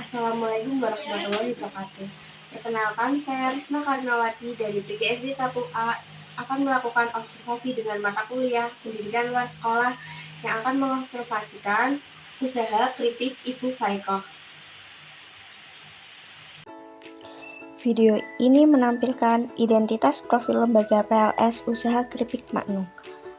Assalamualaikum warahmatullahi wabarakatuh. Perkenalkan, saya Risma Karnawati dari PGSD 1A akan melakukan observasi dengan mata kuliah pendidikan luar sekolah yang akan mengobservasikan usaha keripik Ibu Faikoh. Video ini menampilkan identitas profil lembaga PLS Usaha Keripik Maknung.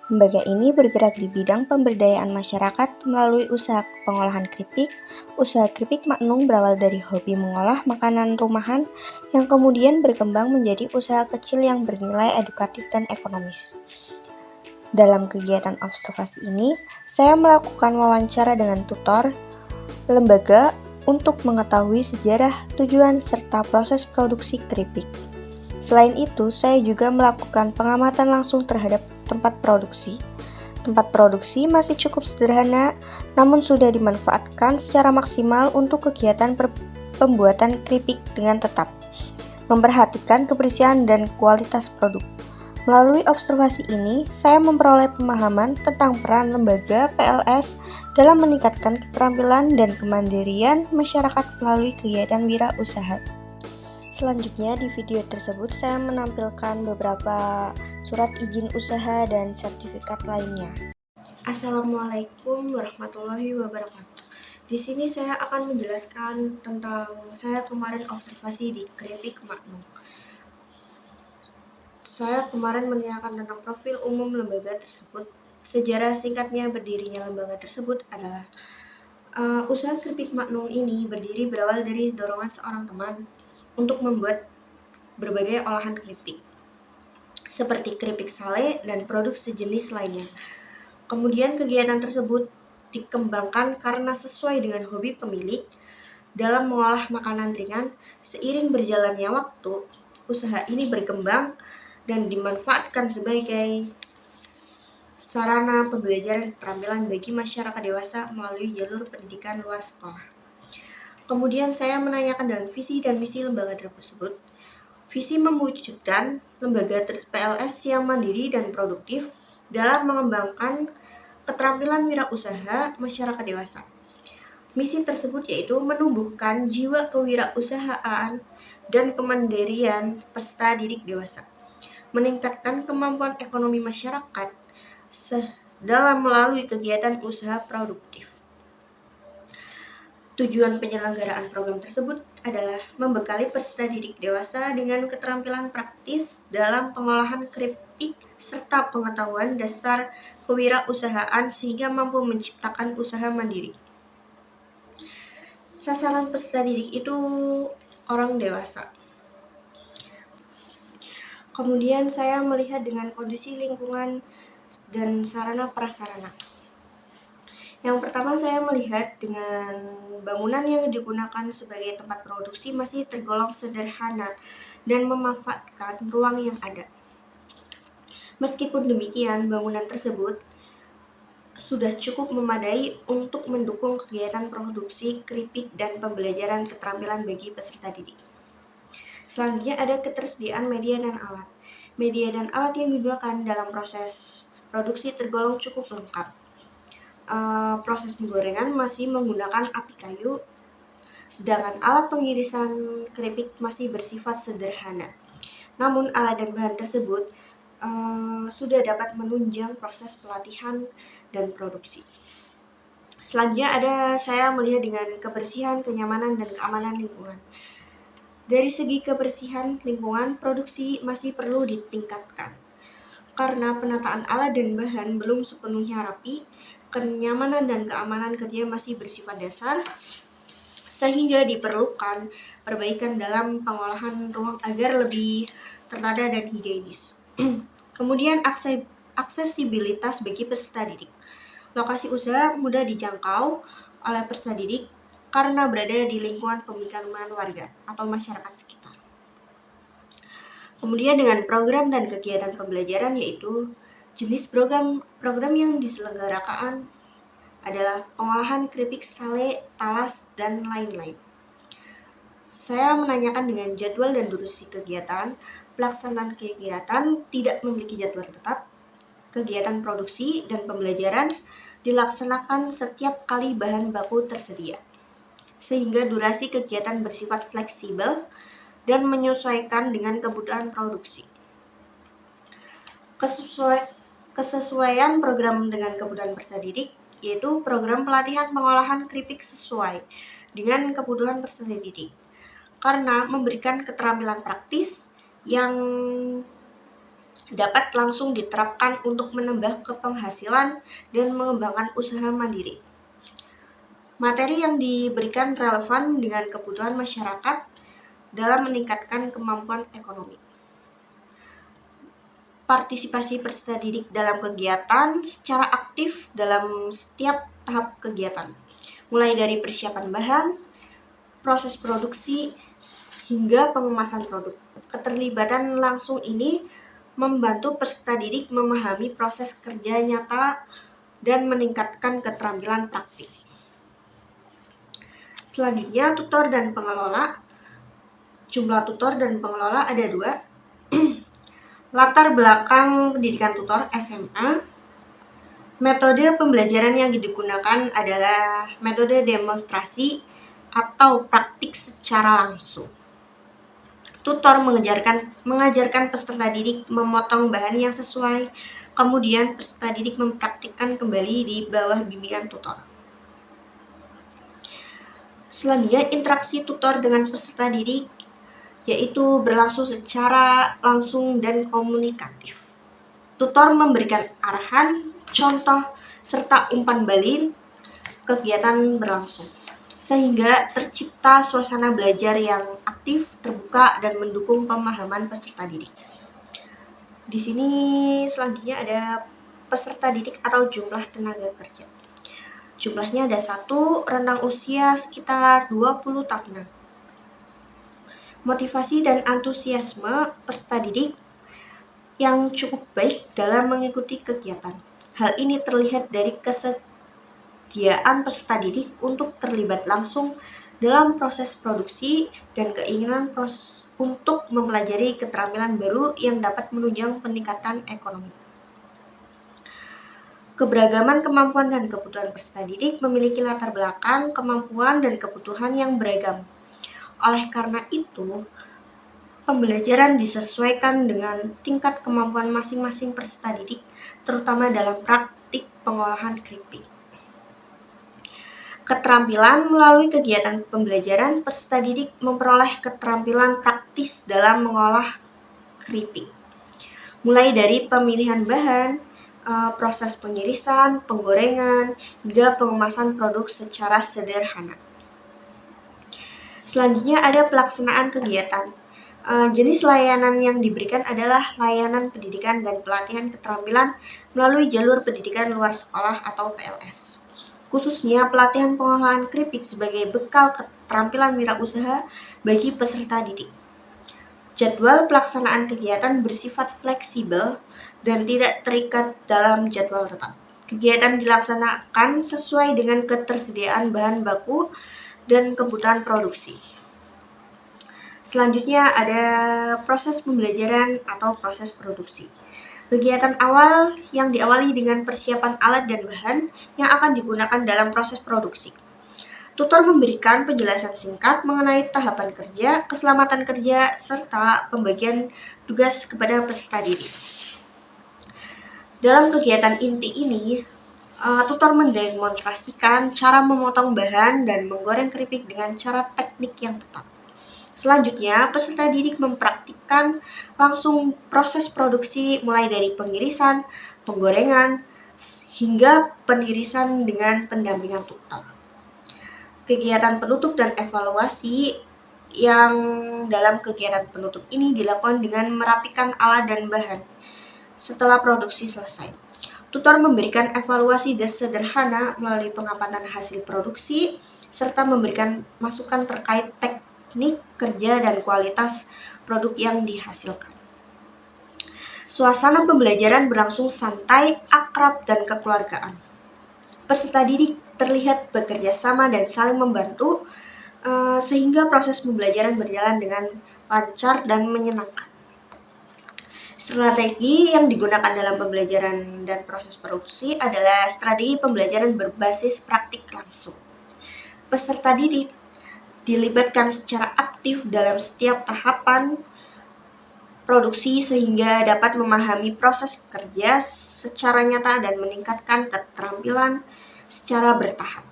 Lembaga ini bergerak di bidang pemberdayaan masyarakat melalui usaha pengolahan keripik. Usaha keripik Maknung berawal dari hobi mengolah makanan rumahan yang kemudian berkembang menjadi usaha kecil yang bernilai edukatif dan ekonomis. Dalam kegiatan observasi ini, saya melakukan wawancara dengan tutor lembaga untuk mengetahui sejarah, tujuan, serta proses produksi keripik. Selain itu, saya juga melakukan pengamatan langsung terhadap tempat produksi. Tempat produksi masih cukup sederhana, namun sudah dimanfaatkan secara maksimal untuk kegiatan pembuatan keripik dengan tetap memperhatikan kebersihan dan kualitas produk. Melalui observasi ini, saya memperoleh pemahaman tentang peran lembaga PLS dalam meningkatkan keterampilan dan kemandirian masyarakat melalui kegiatan wirausaha. Selanjutnya, di video tersebut saya menampilkan beberapa surat izin usaha dan sertifikat lainnya. Assalamualaikum warahmatullahi wabarakatuh. Di sini saya akan menjelaskan tentang saya kemarin observasi di Keripik Maknung. Saya kemarin menanyakan tentang profil umum lembaga tersebut. Sejarah singkatnya berdirinya lembaga tersebut adalah usaha Keripik Maknung ini berdiri berawal dari dorongan seorang teman untuk membuat berbagai olahan keripik, seperti keripik sale dan produk sejenis lainnya. Kemudian kegiatan tersebut dikembangkan karena sesuai dengan hobi pemilik dalam mengolah makanan ringan. Seiring berjalannya waktu, usaha ini berkembang dan dimanfaatkan sebagai sarana pembelajaran keterampilan bagi masyarakat dewasa melalui jalur pendidikan luar sekolah. Kemudian saya menanyakan dengan visi dan misi lembaga tersebut. Visi mewujudkan lembaga PLS yang mandiri dan produktif dalam mengembangkan keterampilan wirausaha masyarakat dewasa. Misi tersebut yaitu menumbuhkan jiwa kewirausahaan dan kemandirian peserta didik dewasa, meningkatkan kemampuan ekonomi masyarakat dalam melalui kegiatan usaha produktif. Tujuan penyelenggaraan program tersebut adalah membekali peserta didik dewasa dengan keterampilan praktis dalam pengolahan keripik serta pengetahuan dasar kewirausahaan sehingga mampu menciptakan usaha mandiri. Sasaran peserta didik itu orang dewasa. Kemudian saya melihat dengan kondisi lingkungan dan sarana prasarana. Yang pertama, saya melihat dengan bangunan yang digunakan sebagai tempat produksi masih tergolong sederhana dan memanfaatkan ruang yang ada. Meskipun demikian, bangunan tersebut sudah cukup memadai untuk mendukung kegiatan produksi keripik dan pembelajaran keterampilan bagi peserta didik. Selanjutnya ada ketersediaan media dan alat. Media dan alat yang digunakan dalam proses produksi tergolong cukup lengkap. Proses penggorengan masih menggunakan api kayu, sedangkan alat pengirisan keripik masih bersifat sederhana. Namun alat dan bahan tersebut sudah dapat menunjang proses pelatihan dan produksi. Selanjutnya saya melihat dengan kebersihan, kenyamanan, dan keamanan lingkungan. Dari segi kebersihan lingkungan, produksi masih perlu ditingkatkan karena penataan alat dan bahan belum sepenuhnya rapi. Kenyamanan dan keamanan kerja masih bersifat dasar, sehingga diperlukan perbaikan dalam pengolahan ruang agar lebih tertata dan higienis. Kemudian aksesibilitas bagi peserta didik. Lokasi usaha mudah dijangkau oleh peserta didik karena berada di lingkungan pemukiman warga atau masyarakat sekitar. Kemudian dengan program dan kegiatan pembelajaran, yaitu jenis program yang diselenggarakan adalah pengolahan keripik sale, talas, dan lain-lain. Saya menanyakan dengan jadwal dan durasi kegiatan. Pelaksanaan kegiatan tidak memiliki jadwal tetap. Kegiatan produksi dan pembelajaran dilaksanakan setiap kali bahan baku tersedia. sehingga durasi kegiatan bersifat fleksibel dan menyesuaikan dengan kebutuhan produksi. Kesesuaian program dengan kebutuhan peserta didik yaitu program pelatihan pengolahan keripik sesuai dengan kebutuhan peserta didik, karena memberikan keterampilan praktis yang dapat langsung diterapkan untuk menambah penghasilan dan mengembangkan usaha mandiri. Materi yang diberikan relevan dengan kebutuhan masyarakat dalam meningkatkan kemampuan ekonomi. Partisipasi peserta didik dalam kegiatan secara aktif dalam setiap tahap kegiatan, mulai dari persiapan bahan, proses produksi, hingga pengemasan produk. Keterlibatan langsung ini membantu peserta didik memahami proses kerja nyata dan meningkatkan keterampilan praktik. Selanjutnya, tutor dan pengelola. Jumlah tutor dan pengelola ada 2. Latar belakang pendidikan tutor SMA. Metode pembelajaran yang digunakan adalah metode demonstrasi atau praktik secara langsung. Tutor mengajarkan peserta didik memotong bahan yang sesuai, kemudian peserta didik mempraktikkan kembali di bawah bimbingan tutor. Selanjutnya, interaksi tutor dengan peserta didik yaitu berlangsung secara langsung dan komunikatif. Tutor memberikan arahan, contoh, serta umpan balik kegiatan berlangsung, sehingga tercipta suasana belajar yang aktif, terbuka, dan mendukung pemahaman peserta didik. Di sini selanjutnya ada peserta didik atau jumlah tenaga kerja. Jumlahnya ada 1, rentang usia sekitar 20 tahunan. Motivasi dan antusiasme peserta didik yang cukup baik dalam mengikuti kegiatan. Hal ini terlihat dari kesediaan peserta didik untuk terlibat langsung dalam proses produksi dan keinginan untuk mempelajari keterampilan baru yang dapat menunjang peningkatan ekonomi. Keberagaman kemampuan dan kebutuhan peserta didik memiliki latar belakang, kemampuan, dan kebutuhan yang beragam. Oleh karena itu, pembelajaran disesuaikan dengan tingkat kemampuan masing-masing peserta didik, terutama dalam praktik pengolahan keripik. Keterampilan melalui kegiatan pembelajaran, peserta didik memperoleh keterampilan praktis dalam mengolah keripik, mulai dari pemilihan bahan, proses pengirisan, penggorengan, hingga pengemasan produk secara sederhana. Selanjutnya ada pelaksanaan kegiatan. Jenis layanan yang diberikan adalah layanan pendidikan dan pelatihan keterampilan melalui jalur pendidikan luar sekolah atau PLS. Khususnya pelatihan pengolahan keripik sebagai bekal keterampilan wirausaha bagi peserta didik. Jadwal pelaksanaan kegiatan bersifat fleksibel dan tidak terikat dalam jadwal tetap. Kegiatan dilaksanakan sesuai dengan ketersediaan bahan baku dan kebutuhan produksi. Selanjutnya ada proses pembelajaran atau proses produksi. Kegiatan awal yang diawali dengan persiapan alat dan bahan yang akan digunakan dalam proses produksi. Tutor memberikan penjelasan singkat mengenai tahapan kerja, keselamatan kerja, serta pembagian tugas kepada peserta didik. Dalam kegiatan inti ini, tutor mendemonstrasikan cara memotong bahan dan menggoreng keripik dengan cara teknik yang tepat. Selanjutnya, peserta didik mempraktikkan langsung proses produksi mulai dari pengirisan, penggorengan, hingga penirisan dengan pendampingan tutor. Kegiatan penutup dan evaluasi yang dalam kegiatan penutup ini dilakukan dengan merapikan alat dan bahan setelah produksi selesai. Tutor memberikan evaluasi sederhana melalui pengamatan hasil produksi, serta memberikan masukan terkait teknik kerja dan kualitas produk yang dihasilkan. Suasana pembelajaran berlangsung santai, akrab, dan kekeluargaan. Peserta didik terlihat bekerja sama dan saling membantu, sehingga proses pembelajaran berjalan dengan lancar dan menyenangkan. Strategi yang digunakan dalam pembelajaran dan proses produksi adalah strategi pembelajaran berbasis praktik langsung. Peserta didik dilibatkan secara aktif dalam setiap tahapan produksi sehingga dapat memahami proses kerja secara nyata dan meningkatkan keterampilan secara bertahap.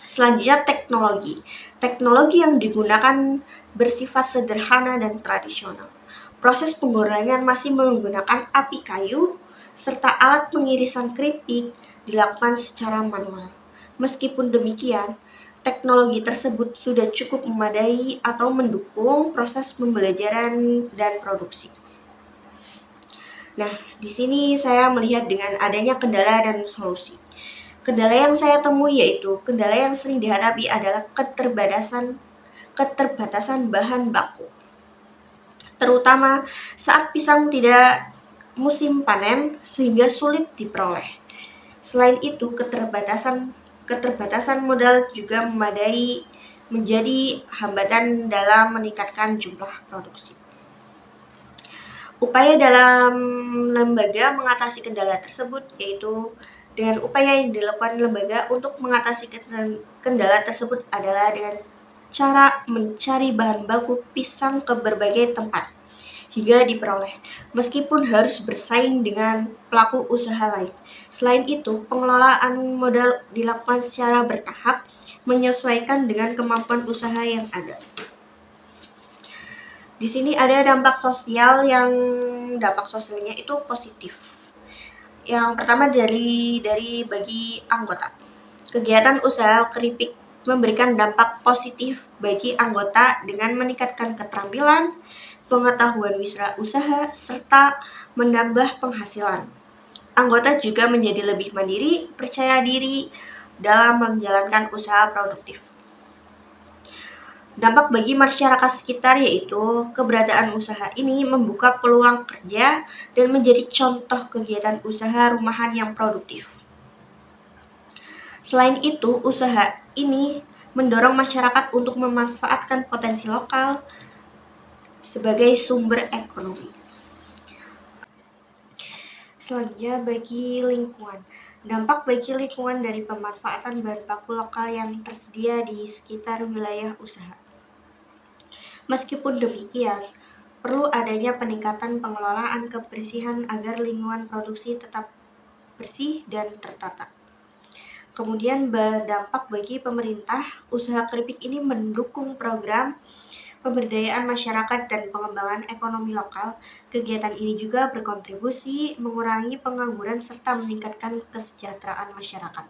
Selanjutnya teknologi. Teknologi yang digunakan bersifat sederhana dan tradisional. Proses penggorengan masih menggunakan api kayu serta alat pengirisan keripik dilakukan secara manual. Meskipun demikian, teknologi tersebut sudah cukup memadai atau mendukung proses pembelajaran dan produksi. Nah, di sini saya melihat dengan adanya kendala dan solusi. Kendala yang saya temui yaitu kendala yang sering dihadapi adalah keterbatasan bahan baku, terutama saat pisang tidak musim panen sehingga sulit diperoleh. Selain itu, keterbatasan modal juga menjadi hambatan dalam meningkatkan jumlah produksi. Upaya dalam lembaga mengatasi kendala tersebut yaitu dengan upaya yang dilakukan lembaga untuk mengatasi kendala tersebut adalah dengan cara mencari bahan baku pisang ke berbagai tempat hingga diperoleh, meskipun harus bersaing dengan pelaku usaha lain. Selain itu, pengelolaan modal dilakukan secara bertahap, menyesuaikan dengan kemampuan usaha yang ada. Di sini ada dampak sosialnya itu positif. Yang pertama dari bagi anggota. Kegiatan usaha keripik memberikan dampak positif bagi anggota dengan meningkatkan keterampilan, pengetahuan usaha, serta menambah penghasilan. Anggota juga menjadi lebih mandiri, percaya diri dalam menjalankan usaha produktif. Dampak bagi masyarakat sekitar yaitu keberadaan usaha ini membuka peluang kerja dan menjadi contoh kegiatan usaha rumahan yang produktif. Selain itu, usaha ini mendorong masyarakat untuk memanfaatkan potensi lokal sebagai sumber ekonomi. Selanjutnya bagi lingkungan. Dampak bagi lingkungan dari pemanfaatan bahan baku lokal yang tersedia di sekitar wilayah usaha. Meskipun demikian, perlu adanya peningkatan pengelolaan kebersihan agar lingkungan produksi tetap bersih dan tertata. Kemudian berdampak bagi pemerintah, usaha keripik ini mendukung program pemberdayaan masyarakat dan pengembangan ekonomi lokal. Kegiatan ini juga berkontribusi mengurangi pengangguran serta meningkatkan kesejahteraan masyarakat.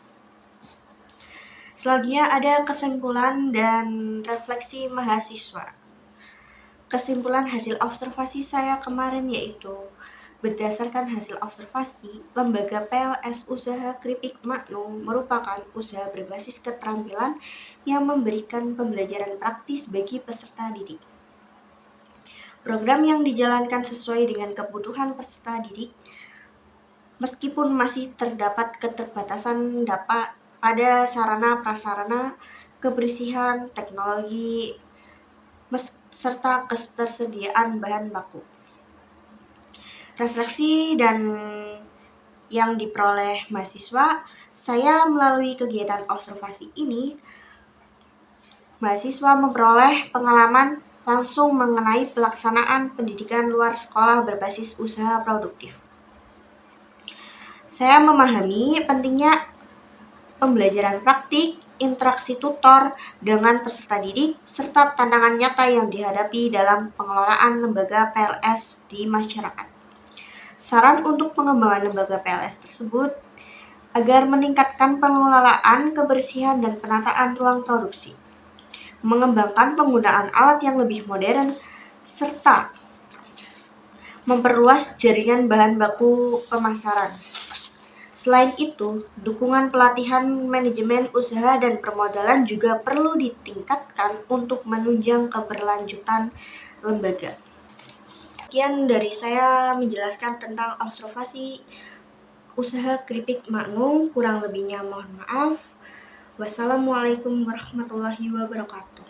Selanjutnya ada kesimpulan dan refleksi mahasiswa. Kesimpulan hasil observasi saya kemarin yaitu berdasarkan hasil observasi, lembaga PLS Usaha Kripik Maknung merupakan usaha berbasis keterampilan yang memberikan pembelajaran praktis bagi peserta didik. Program yang dijalankan sesuai dengan kebutuhan peserta didik, meskipun masih terdapat keterbatasan pada sarana prasarana, kebersihan, teknologi, serta ketersediaan bahan baku. Refleksi dan yang diperoleh mahasiswa, saya melalui kegiatan observasi ini, mahasiswa memperoleh pengalaman langsung mengenai pelaksanaan pendidikan luar sekolah berbasis usaha produktif. Saya memahami pentingnya pembelajaran praktik, interaksi tutor dengan peserta didik, serta tantangan nyata yang dihadapi dalam pengelolaan lembaga PLS di masyarakat. Saran untuk pengembangan lembaga PLS tersebut agar meningkatkan pengelolaan, kebersihan, dan penataan ruang produksi, mengembangkan penggunaan alat yang lebih modern, serta memperluas jaringan bahan baku pemasaran. Selain itu, dukungan pelatihan manajemen usaha dan permodalan juga perlu ditingkatkan untuk menunjang keberlanjutan lembaga. Sekian dari saya menjelaskan tentang observasi usaha keripik Maknung, kurang lebihnya mohon maaf. Wassalamualaikum warahmatullahi wabarakatuh.